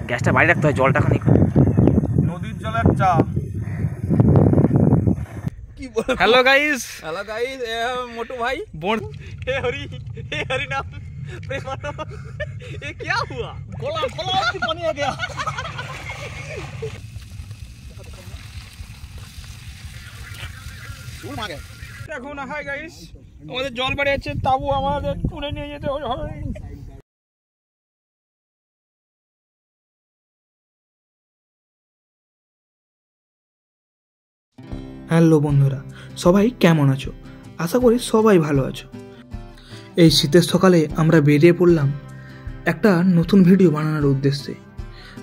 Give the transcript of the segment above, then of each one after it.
গ্যাসটা বাড়ি রাখতে হয়, জলটা খানিক নদীর জলের চা। हेलो गाइस, मोटू भाई। हे हरि नाम प्रेमानंद, ये क्या हुआ? खोला पानी आ गया। দেখো না, হাই গাইস, আমাদের জল বেড়ে যাচ্ছে, তাবু আমাদের তুলে নিয়ে যেতে হবে। হ্যালো বন্ধুরা, সবাই কেমন আছো? আশা করি সবাই ভালো আছো। এই শীতের সকালে আমরা বেরিয়ে পড়লাম একটা নতুন ভিডিও বানানোর উদ্দেশ্যে।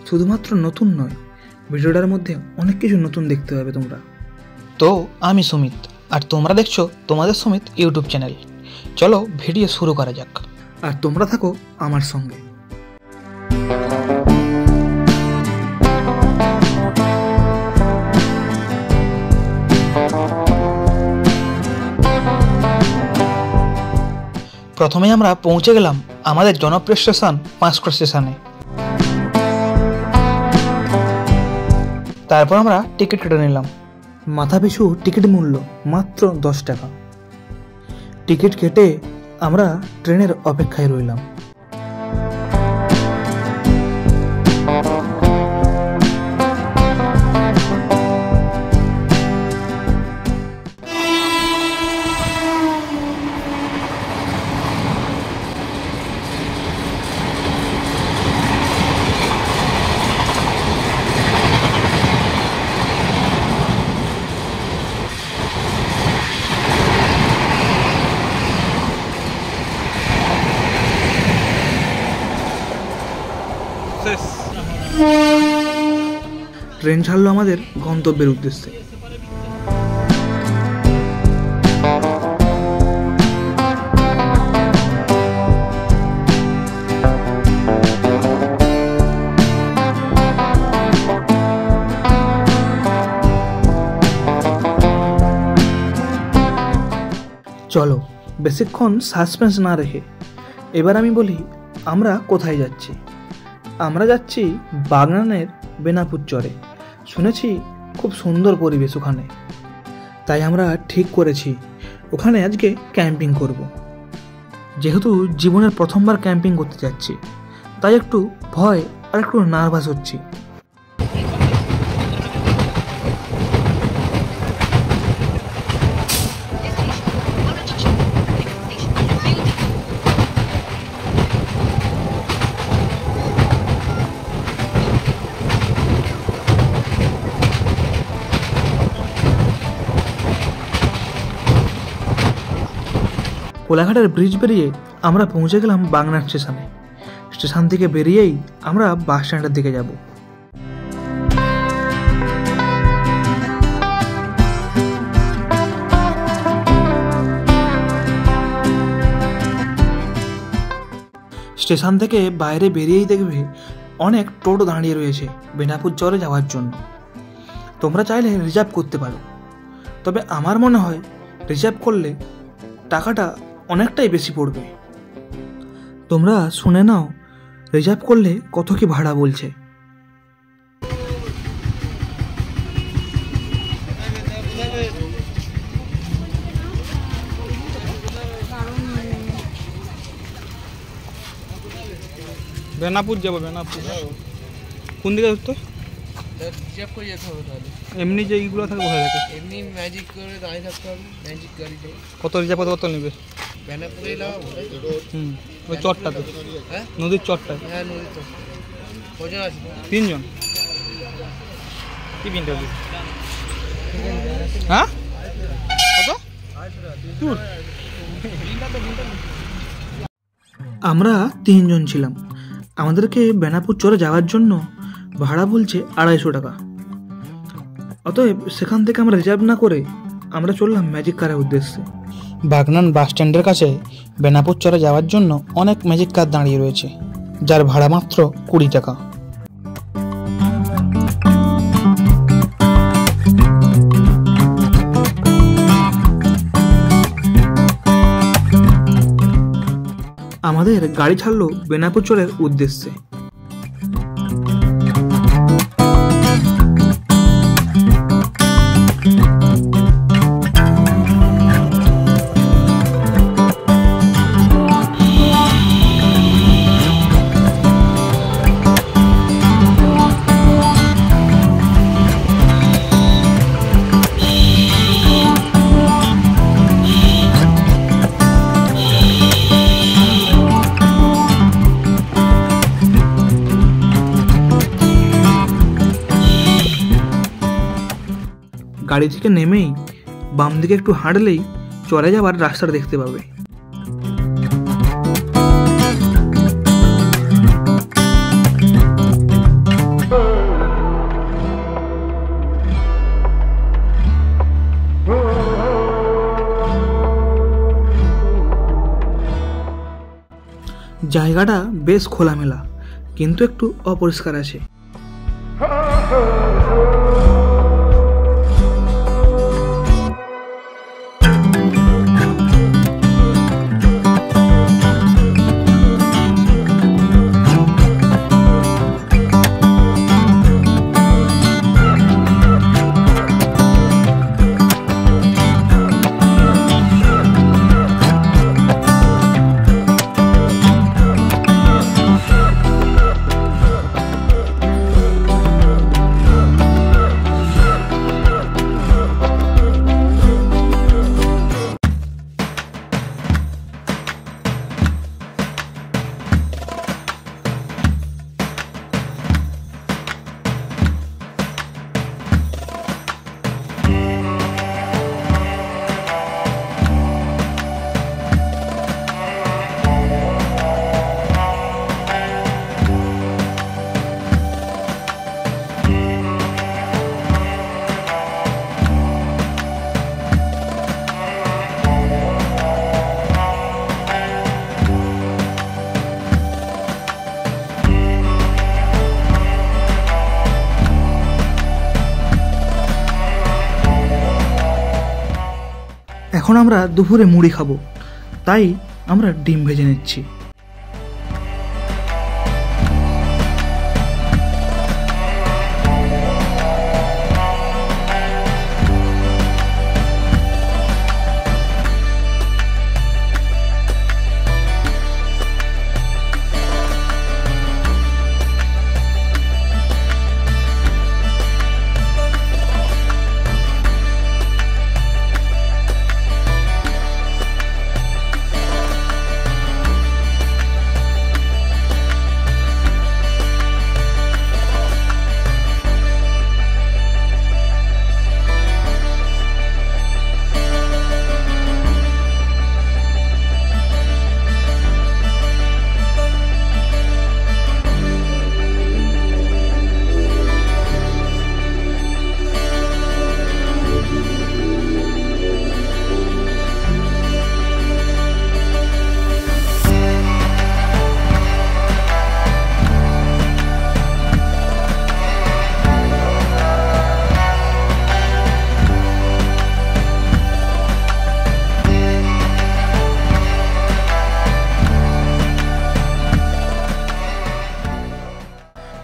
শুধুমাত্র নতুন নয়, ভিডিওটার মধ্যে অনেক কিছু নতুন দেখতে পাবে তোমরা। তো আমি সুমিত, আর তোমরা দেখছো তোমাদের সুমিত ইউটিউব চ্যানেল। চলো ভিডিও শুরু করা যাক, আর তোমরা থাকো আমার সঙ্গে। প্রথমে আমরা পৌঁছে গেলাম আমাদের জনপ্রিয় স্টেশন পাঁশকুড়া স্টেশনে। তারপর আমরা টিকিট কেটে নিলাম। মাথা পিছু টিকিট মূল্য মাত্র 10 টাকা। টিকিট কেটে আমরা ট্রেনের অপেক্ষায় রইলাম। ট্রেন ছাড়লো আমাদের গন্তব্যের উদ্দেশ্যে। চলো বেশিক্ষণ সাসপেন্স না রেখে এবার আমি বলি আমরা কোথায় যাচ্ছি। আমরা যাচ্ছি বাগনানের বেনাপুর চরে। শুনেছি খুব সুন্দর পরিবেশ ওখানে, তাই আমরা ঠিক করেছি ওখানে আজকে ক্যাম্পিং করব। যেহেতু জীবনের প্রথমবার ক্যাম্পিং করতে যাচ্ছি, তাই একটু ভয় আর একটু নার্ভাস হচ্ছি। কোলাঘাটের ব্রিজ পেরিয়ে আমরা পৌঁছে গেলাম বাগনান স্টেশনে। স্টেশন থেকে বেরিয়েই আমরা বাস স্ট্যান্ডের দিকে যাব। স্টেশন থেকে বাইরে বেরিয়েই দেখবে অনেক টোটো দাঁড়িয়ে রয়েছে বেনাপুর চরে যাওয়ার জন্য। তোমরা চাইলে রিজার্ভ করতে পারো, তবে আমার মনে হয় রিজার্ভ করলে টাকাটা অনেকটাই বেশি পড়বে। তোমরা শুনে নাও রিজার্ভ করলে কত কি ভাড়া বলছে। বেনাপুর যাবো। বেনাপুর কোন দিকে ধরতো? রিজার্ভ করে যেতে হবে। তাহলে এমনি যে এইগুলো থাকে কোথায় থাকে? এমনি ম্যাজিক করে দাঁড়িয়ে থাকতে হবে। ম্যাজিক গাড়িতে কত রিজার্ভ কত নেবে? বেনাপুরে লাগাবো। ওই চটটাতে, হ্যাঁ নদীর চটটায়। হ্যাঁ নদীর চট। কজন আছে? 3 জন। কি বিনতে হবে? হ্যাঁ কত দূর? আমরা 3 জন ছিলাম। আমাদেরকে বেনাপুর চরে যাওয়ার জন্য ভাড়া বলছে 250 টাকা। অতএব সেখান থেকে আমরা রিজার্ভ না করে আমরা চললাম ম্যাজিক কারের উদ্দেশ্যে। বাগনান বাস স্ট্যান্ডের কাছে বেনাপুর চরে যাওয়ার জন্য অনেক ম্যাজিক কার দাঁড়িয়ে রয়েছে, যার ভাড়া মাত্র 20 টাকা। আমাদের গাড়ি ছাড়লো বেনাপুর চরের উদ্দেশ্যে। গাড়ি থেকে নেমেই বাম দিকে একটু হাঁটলেই চলে যাবার রাস্তাটা দেখতে পাবে। জায়গাটা বেশ খোলামেলা, কিন্তু একটু অপরিষ্কার আছে। এখন আমরা দুপুরে মুড়ি খাবো, তাই আমরা ডিম ভেজে নিচ্ছি।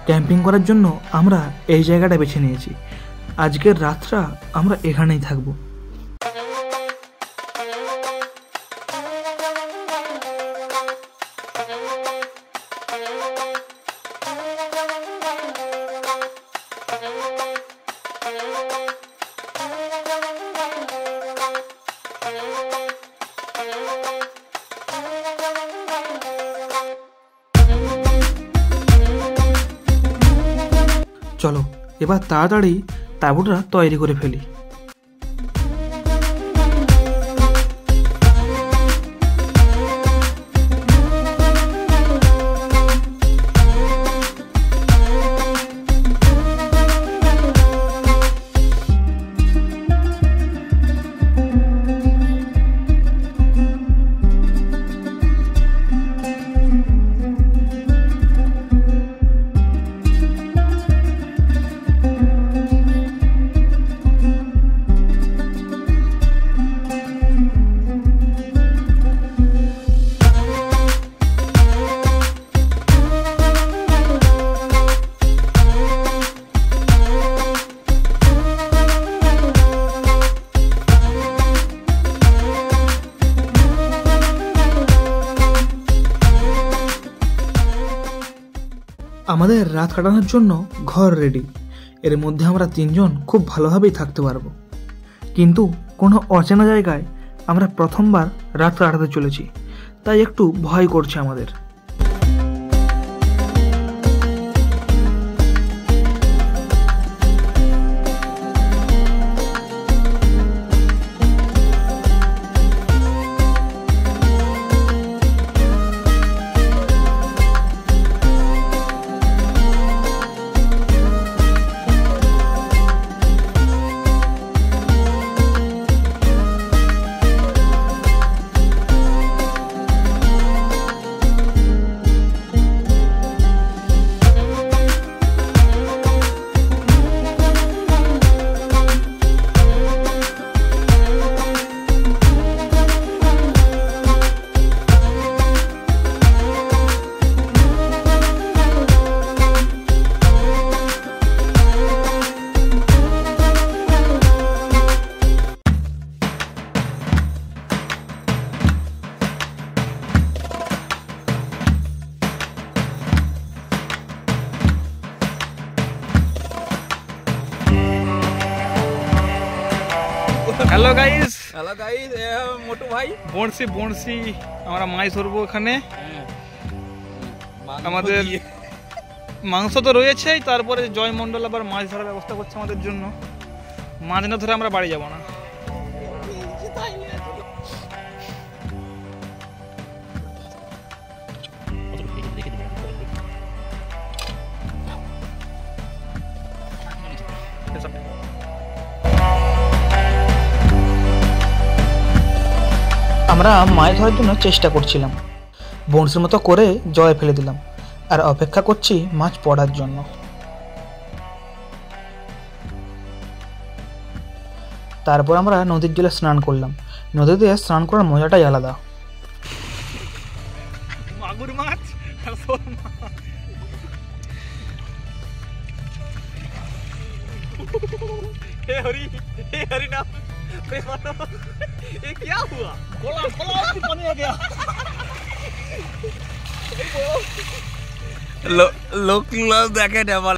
ক্যাম্পিং করার জন্য আমরা এই জায়গাটা বেছে নিয়েছি। আজকের রাতটা আমরা এখানেই থাকবো। চলো এবার তাড়াতাড়ি তাঁবুটা তৈরি করে ফেলি। আমাদের রাত কাটানোর জন্য ঘর রেডি। এর মধ্যে আমরা তিনজন খুব ভালোভাবেই থাকতে পারবো, কিন্তু কোনো অচেনা জায়গায় আমরা প্রথমবার রাত কাটাতে চলেছি, তাই একটু ভয় করছে আমাদের। গাইস, হ্যালো গাইস, মোটু ভাই বড়শি বড়শি আমরা মাছ ধরবো এখানে। আমাদের মাংস তো রয়েছেই, তারপরে জয় মন্ডল আবার মাছ ধরার ব্যবস্থা করছে আমাদের জন্য। মাছ না ধরে আমরা বাড়ি যাব না। আমরা মাছ ধরার জন্য চেষ্টা করছিলাম, বড়শির মতো করে জলে ফেলে দিলাম আর অপেক্ষা করছি মাছ পড়ার জন্য। তারপর আমরা নদীর জলে স্নান করলাম। নদীতে স্নান করার মজাটাই আলাদা। মাগুর মাছ আর শোল মাছ। हे हरि नाम प्रेमानंद, ये क्या हुआ? खोला खोला पानी आ गया। লোক দেখে না আমার।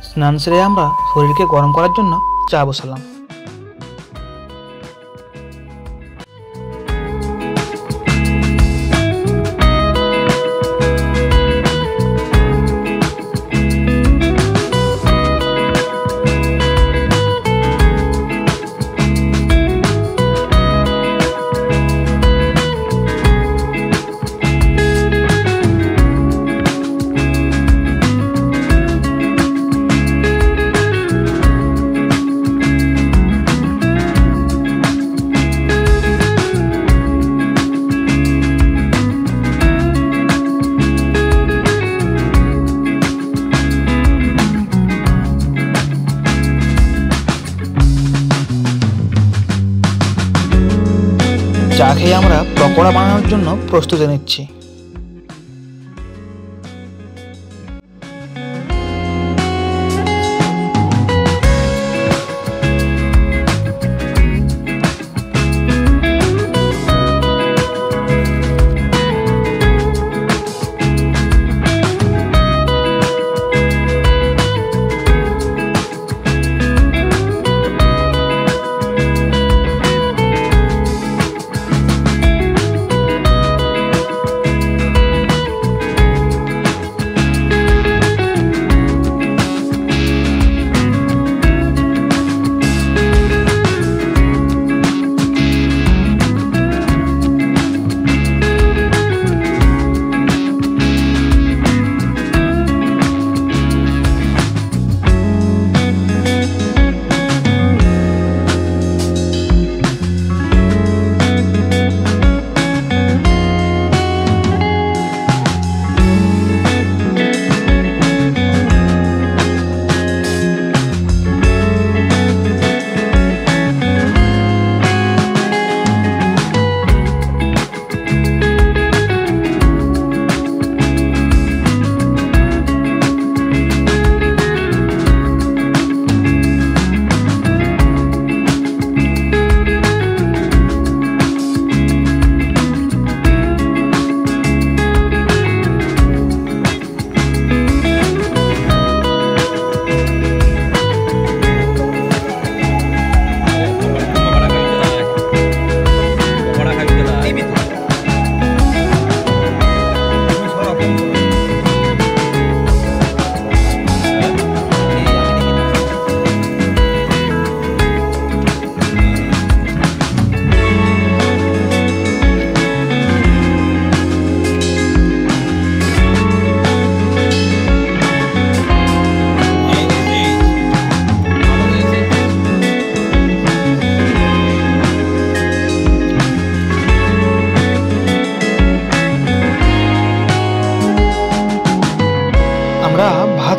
স্নান সেরে আমরা শরীরকে গরম করার জন্য চা বসালাম। চা খেয়ে আমরা পকোড়া বানানোর জন্য প্রস্তুতি নিচ্ছি।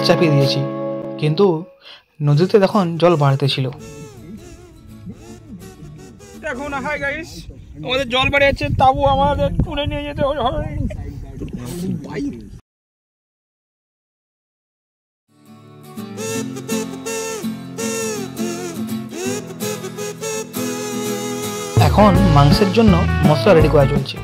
চাপিয়ে দিয়েছি, কিন্তু নদীতে তখন জল বাড়তেছিল। দেখো না, হাই গাইস, আমাদের জল বেড়ে যাচ্ছে, তাবু আমাদের তুলে নিয়ে যেতে হবে। এখন মাংসের জন্য মশলা রেডি করা চলছে।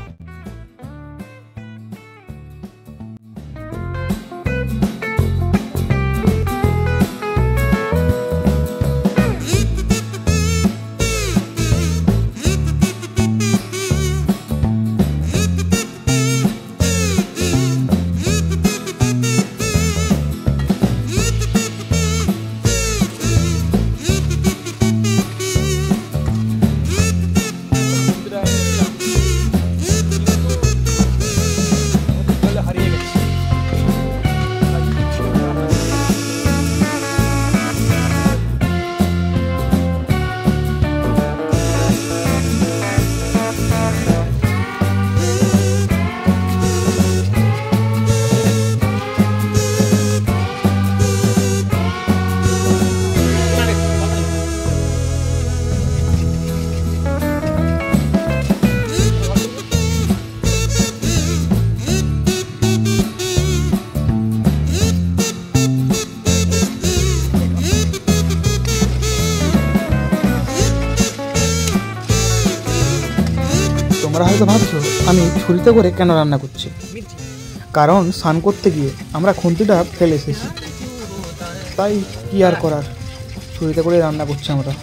তোমরা হয়তো ভাবছো আমি ছুরিতে করে কেন রান্না করছি, কারণ স্নান করতে গিয়ে আমরা খুন্তিটা ফেলে এসেছি, তাই কি আর করার, ছুরিতে করে রান্না করছি আমরা।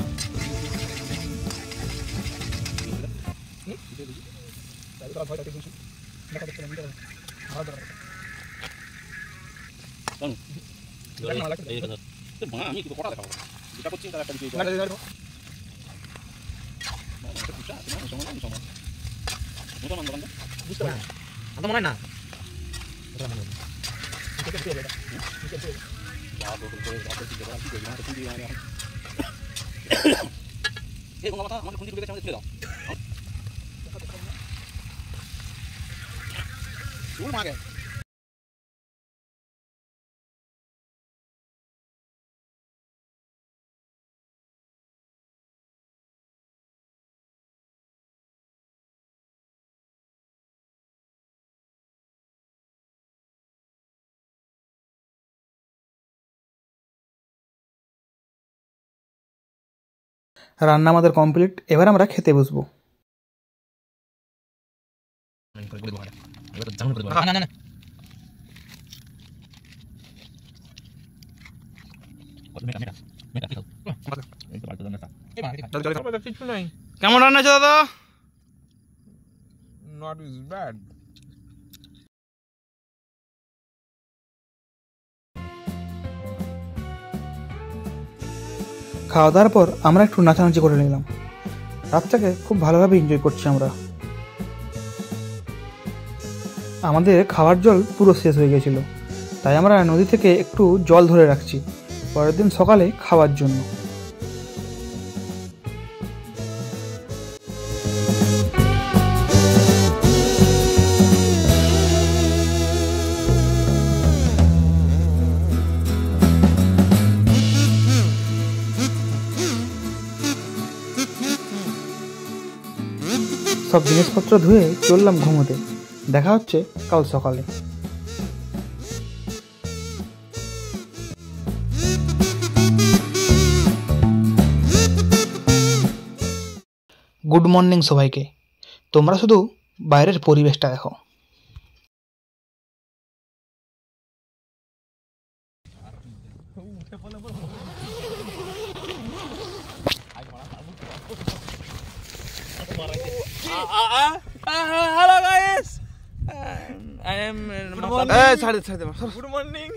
রান্না আমাদের কমপ্লিট, এবার আমরা খেতে বসবো। কেমন রান্না আছে দাদা? Not is bad. খাওয়া দাওয়ার পর আমরা একটু নাচানাচি করে নিলাম। রাতটাকে খুব ভালোভাবে এনজয় করছি আমরা। আমাদের খাওয়ার জল পুরো শেষ হয়ে গেছিল, তাই আমরা নদী থেকে একটু জল ধরে রাখছি পরের দিন সকালে খাওয়ার জন্য। সব জিনিসপত্র ধুয়ে চললাম ঘুমোতে। দেখা হচ্ছে কাল সকালে। গুড মর্নিং সবাইকে। তোমরা শুধু বাইরের পরিবেশটা দেখো। Hello guys, I am Good morning.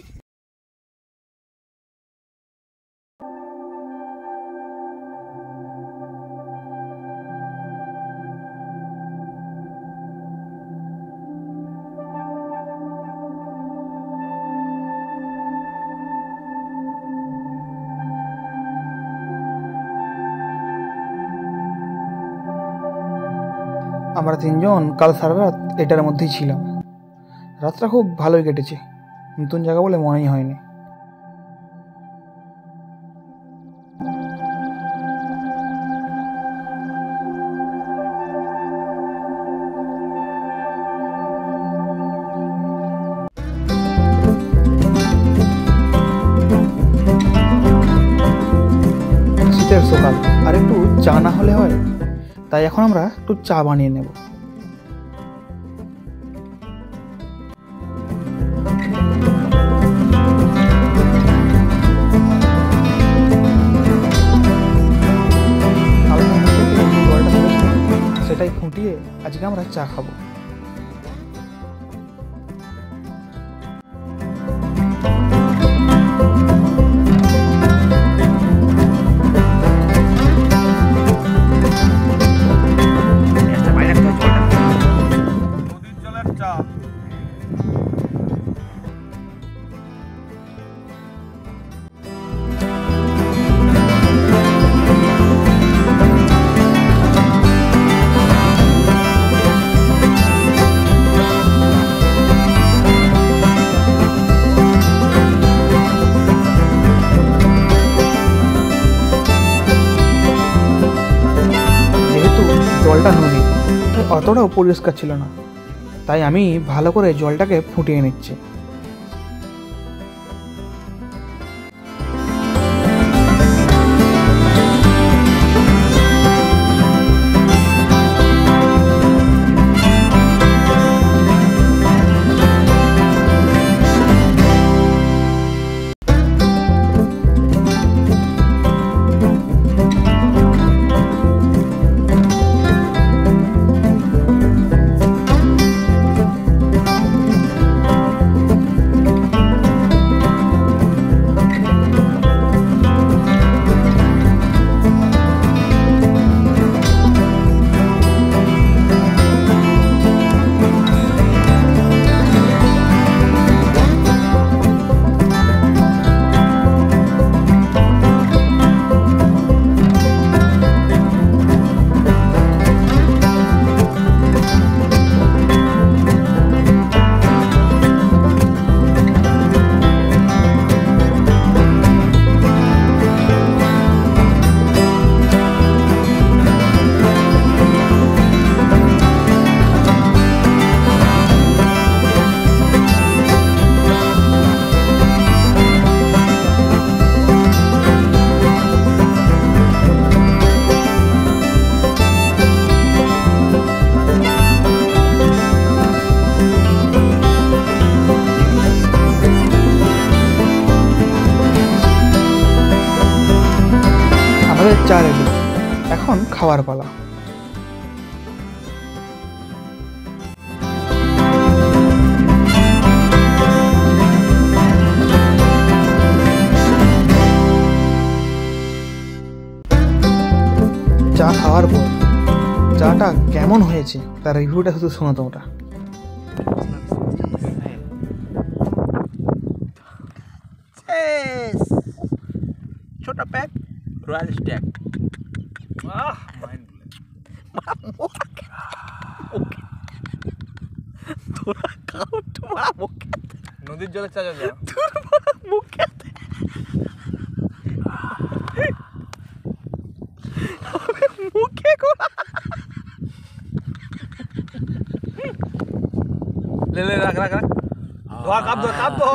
আমরা তিনজন কাল সারা রাত এটার মধ্যেই ছিলাম। রাতটা খুব ভালোই কেটেছে, নতুন জায়গা বলে মনেই হয়নি। শীতের সকাল, আর একটু চা না হলে হয়। তাই এখন আমরা একটু চা বানিয়ে নেব। সেটাই ফুটিয়ে আজকে আমরা চা খাবো। জলটা নদী, অতটাও পরিষ্কার ছিল না, তাই আমি ভালো করে জলটাকে ফুটিয়ে নিচ্ছি। আমাদের চা রেডি, এখন খাওয়ার পালা। চা খাওয়ার পর চাটা কেমন হয়েছে তার রিভিউটা শুধু শোনো তোমরা। छोटा पैक रॉयल स्टैक। वाह माइंड ओके थोड़ा खाओ तुम्हारा मुख्य নদীর জলে চা যাবে তোমার মুখে মুখে কোলা ले रख दो काप दो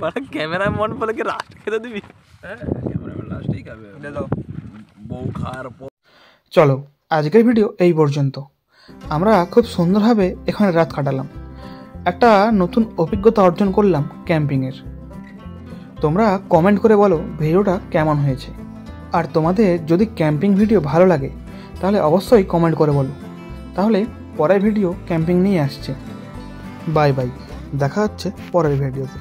बड़ा कैमरा मन बोले कि लास्ट খেতে দিবি ক্যামেরাম্যান লাস্টেই খাবে ले लो বউ খাওয়ার পর। চলো আজকের ভিডিও এই পর্যন্ত। আমরা খুব সুন্দরভাবে এখানে রাত কাটালাম, একটা নতুন অভিজ্ঞতা অর্জন করলাম ক্যাম্পিংয়ের। তোমরা কমেন্ট করে বলো ভিডিওটা কেমন হয়েছে, আর তোমাদের যদি ক্যাম্পিং ভিডিও ভালো লাগে তাহলে অবশ্যই কমেন্ট করে বলো। তাহলে পরের ভিডিও ক্যাম্পিং নিয়ে আসছে। বাই বাই, দেখা হচ্ছে পরের ভিডিওতে।